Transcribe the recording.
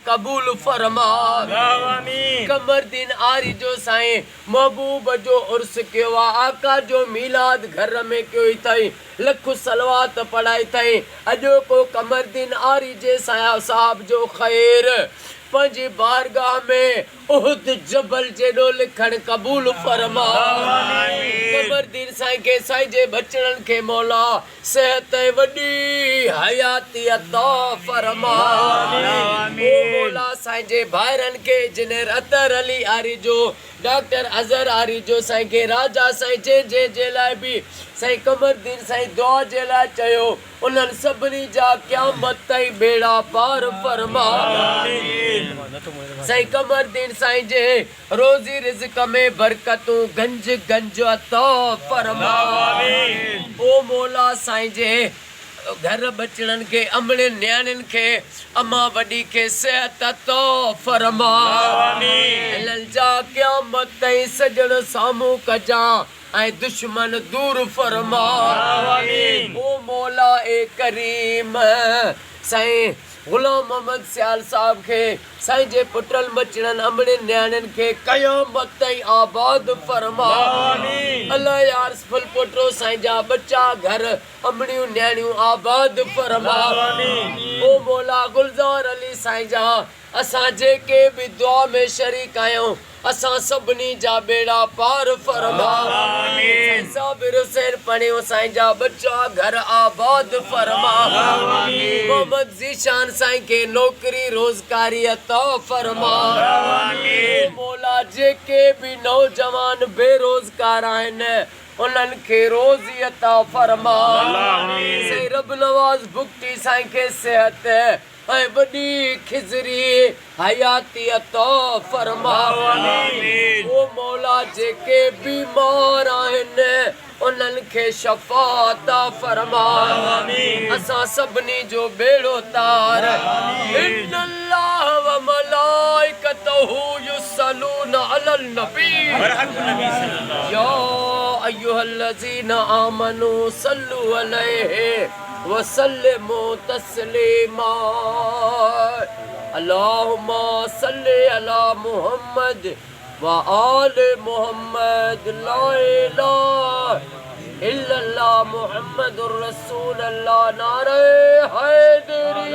कबूल फरमा। कमरदीन आरी जो साईं महबूब जो उर्स कयो आका जो मिलाद घर में कयो थई लख सलवात पढ़ाई थई अजो को कमरदीन आरी जे साहब जो खैर पंजी बारगाह में उहद जबल जेडो लिखण कबूल फरमा। कमरदीन साईं के साईं जे बचड़न के मौला सेहत वडी हयाती अता फरमा। ओ मौला साईं जे भाइरन के जिनेर अतर अली आरी जो डॉक्टर अजहर आरी जो साईं के राजा साईं जे लाइ भी साईं कमरदीन साईं दुआ जे लाइ चयो उन्हनि सभिनी जा क़यामत ताईं बेड़ा पार फरमा। साईं कमरदीन साईं जे रोज़ी रिज़्क़ में बरकतूं गंज गंज अता फरमा। ओ मौला साईं जे घर बचड़न के अमड़े न्याणिन के अम्मा वडी के सेहत अता फरमा। ललजा क़यामत ताईं सजण सामू कजा ऐं दुश्मन दूर फरमा। ओ मौला ए करीम साईं गुलाम मोहम्मद सियाल साहब के साईं जे पुटल बचड़न अमड़े न्याणिन के क़यामत ताईं आबाद फरमा। अल्लाह यार फुल पुटरो साईं जा बच्चा घर अमड़ियूं न्याणियूं आबाद फरमा। ओ मौला गुलजार अली साईं जा असां जेके भी दुआ में शरीक आहियूं असां सभिनी जा बेड़ा पार फरमा। साबिर हुसैन पढ़ियो साईं जा बच्चा घर आबाद फरमा। मोहम्मद ज़ीशान साईं के नौकरी रोजगारी अता फरमा। मौला जेके भी नौजवान बेरोजगार आहिनि उन्हनि खे रोज़ी अता फरमा। साईं रब नवाज़ भुगती साईं के सेहत ऐं वॾी खिज़री हयाती अता फरमा। ओ मौला जेके बीमार आहिनि उन्हनि खे शफ़ा अता फरमा। असां सभिनी जो बेड़ो तार। इन्नल्लाह व मलाइकतहू युसल्लूना अलन नबी या अय्युहल्लज़ीना आमनू सल्लु अलैहि वसल्लिमू तस्लीमा। अल्लाहुम्मा सल्लि अला मुहम्मद व आले मुहम्मद ला इलाहा इल्लल्लाह मुहम्मदुर रसूलुल्लाह नारे हैदरी।